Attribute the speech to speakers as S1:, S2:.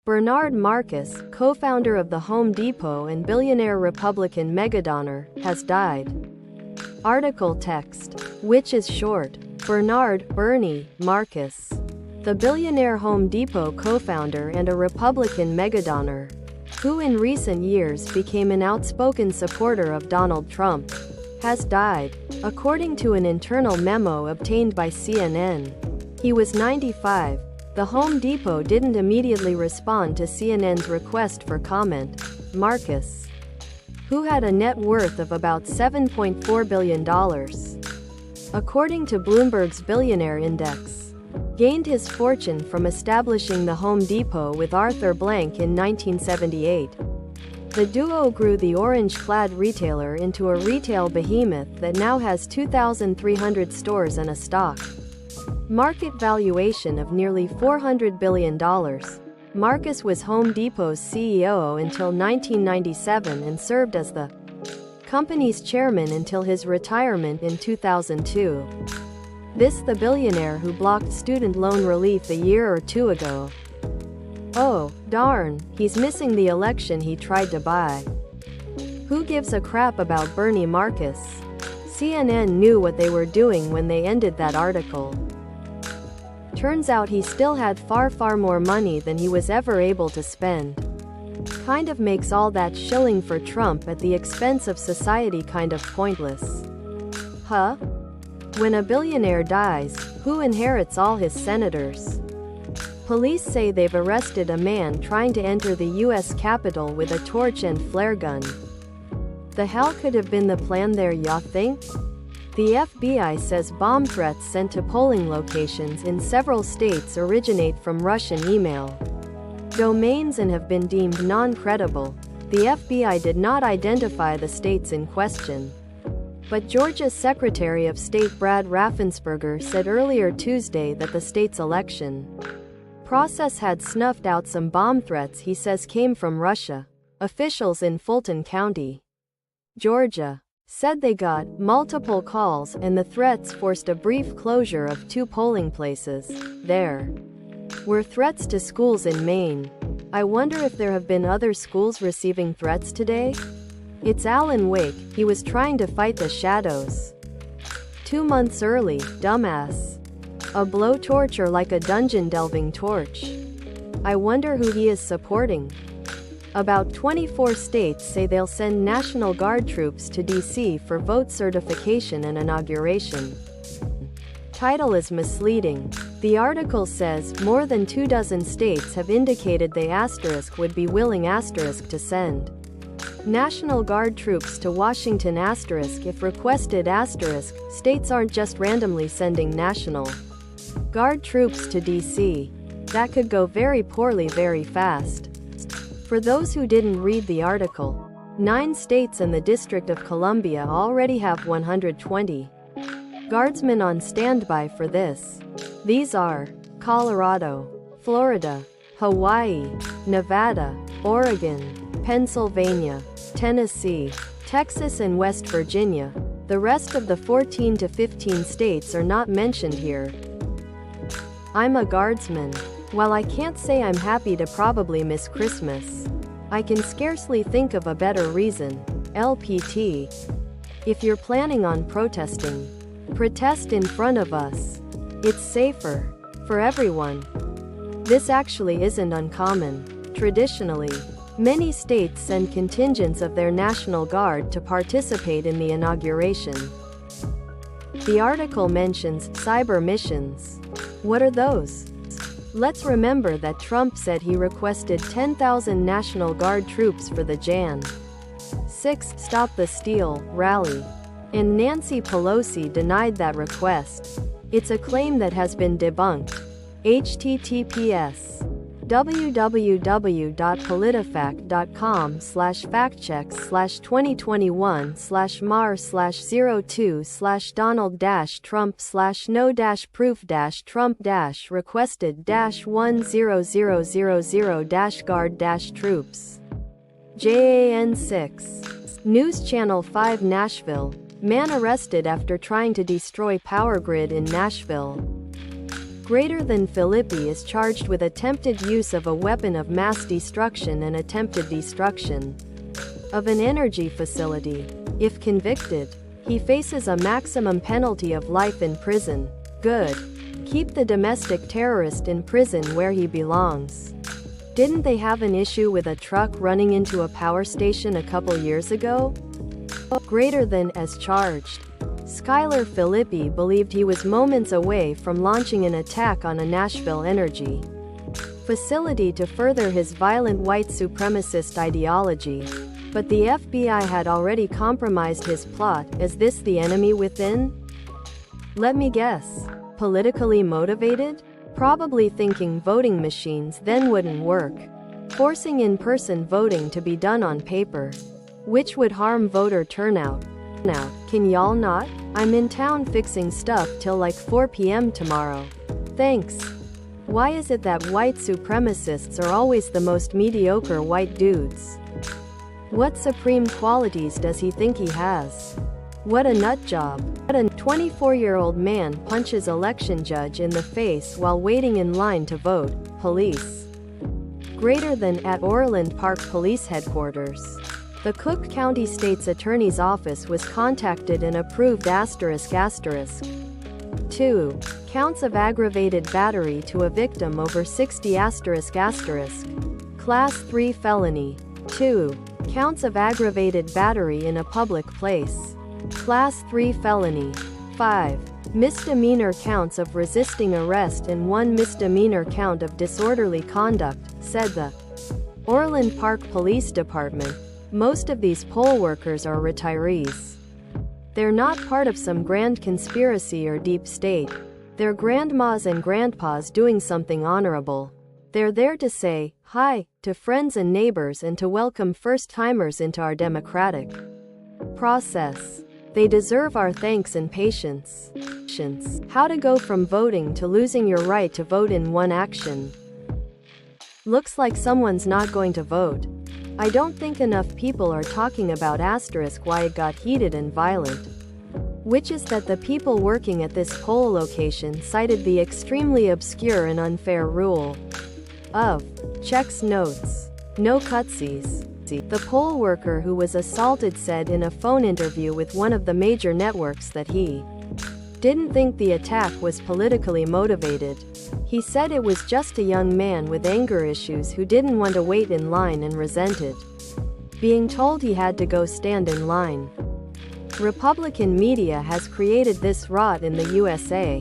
S1: Bernard Marcus, co-founder of the Home Depot and billionaire Republican megadonor, has died. Article text. Which is short. Bernard Bernie Marcus, the billionaire Home Depot co-founder and a Republican megadonor, who in recent years became an outspoken supporter of Donald Trump, has died, according to an internal memo obtained by CNN. He was 95. The Home Depot didn't immediately respond to CNN's request for comment. Marcus, who had a net worth of about $7.4 billion, according to Bloomberg's Billionaire Index, gained his fortune from establishing the Home Depot with Arthur Blank in 1978. The duo grew the orange-clad retailer into a retail behemoth that now has 2,300 stores and a stock market valuation of nearly $400 billion. Marcus was Home Depot's CEO until 1997 and served as the company's chairman until his retirement in 2002. This the billionaire who blocked student loan relief a year or two ago. Oh, darn, he's missing the election he tried to buy. Who gives a crap about Bernie Marcus? CNN knew what they were doing when they ended that article. Turns out he still had far more money than he was ever able to spend. Kind of makes all that shilling for Trump at the expense of society kind of pointless. Huh? When a billionaire dies, who inherits all his senators? Police say they've arrested a man trying to enter the U.S. Capitol with a torch and flare gun. The hell could have been the plan there, ya think? The FBI says bomb threats sent to polling locations in several states originate from Russian email domains and have been deemed non-credible. The FBI did not identify the states in question, but Georgia's Secretary of State Brad Raffensperger said earlier Tuesday that the state's election process had snuffed out some bomb threats he says came from Russia. Officials in Fulton County, Georgia, said they got multiple calls and the threats forced a brief closure of 2 polling places. There were threats to schools in Maine. I wonder if there have been other schools receiving threats today? It's Alan Wake, he was trying to fight the shadows 2 months early, dumbass. A blowtorch or like a dungeon-delving torch? I wonder who he is supporting. About 24 states say they'll send National Guard troops to D.C. for vote certification and inauguration. Title is misleading. The article says more than 24 states have indicated they would be willing to send National Guard troops to Washington if requested states aren't just randomly sending National Guard troops to D.C. That could go very poorly very fast. For those who didn't read the article, 9 states and the District of Columbia already have 120 guardsmen on standby for this. These are Colorado, Florida, Hawaii, Nevada, Oregon, Pennsylvania, Tennessee, Texas and West Virginia. The rest of the 14 to 15 states are not mentioned here. I'm a guardsman. While I can't say I'm happy to probably miss Christmas, I can scarcely think of a better reason. LPT. If you're planning on protesting, protest in front of us. It's safer for everyone. This actually isn't uncommon. Traditionally, many states send contingents of their National Guard to participate in the inauguration. The article mentions cyber missions. What are those? Let's remember that Trump said he requested 10,000 National Guard troops for the Jan. 6 Stop the Steal rally. And Nancy Pelosi denied that request. It's a claim that has been debunked. https www.politifact.com/fact-02/Donald-Trump/no-proof-Trump-00000-guard-troops. JAN 6. News Channel 5 Nashville. Man arrested after trying to destroy power grid in Nashville. Greater than Filippi is charged with attempted use of a weapon of mass destruction and attempted destruction of an energy facility. If convicted, he faces a maximum penalty of life in prison. Good. Keep the domestic terrorist in prison where he belongs. Didn't they have an issue with a truck running into a power station a couple years ago? Greater than as charged. Skylar Filippi believed he was moments away from launching an attack on a Nashville energy facility to further his violent white supremacist ideology. But the FBI had already compromised his plot. Is this the enemy within? Let me guess. Politically motivated? Probably thinking voting machines then wouldn't work, forcing in-person voting to be done on paper, which would harm voter turnout. Now, can y'all not? I'm in town fixing stuff till like 4 p.m. tomorrow. Thanks. Why is it that white supremacists are always the most mediocre white dudes? What supreme qualities does he think he has? What a nut job. A 24-year-old man punches election judge in the face while waiting in line to vote. Police. Greater than at Orland Park Police Headquarters. The Cook County State's Attorney's Office was contacted and approved *****. 2. Counts of aggravated battery to a victim over 60 ****. Class 3 felony. 2. Counts of aggravated battery in a public place. Class 3 felony. 5. Misdemeanor counts of resisting arrest and 1 misdemeanor count of disorderly conduct, said the Orland Park Police Department. Most of these poll workers are retirees. They're not part of some grand conspiracy or deep state. They're grandmas and grandpas doing something honorable. They're there to say hi to friends and neighbors and to welcome first-timers into our democratic process. They deserve our thanks and patience. How to go from voting to losing your right to vote in one action. Looks like someone's not going to vote. I don't think enough people are talking about why it got heated and violent. Which is that the people working at this poll location cited the extremely obscure and unfair rule of checks notes, no cutsies. The poll worker who was assaulted said in a phone interview with one of the major networks that he didn't think the attack was politically motivated. He said it was just a young man with anger issues who didn't want to wait in line and resented being told he had to go stand in line. Republican media has created this rot in the USA.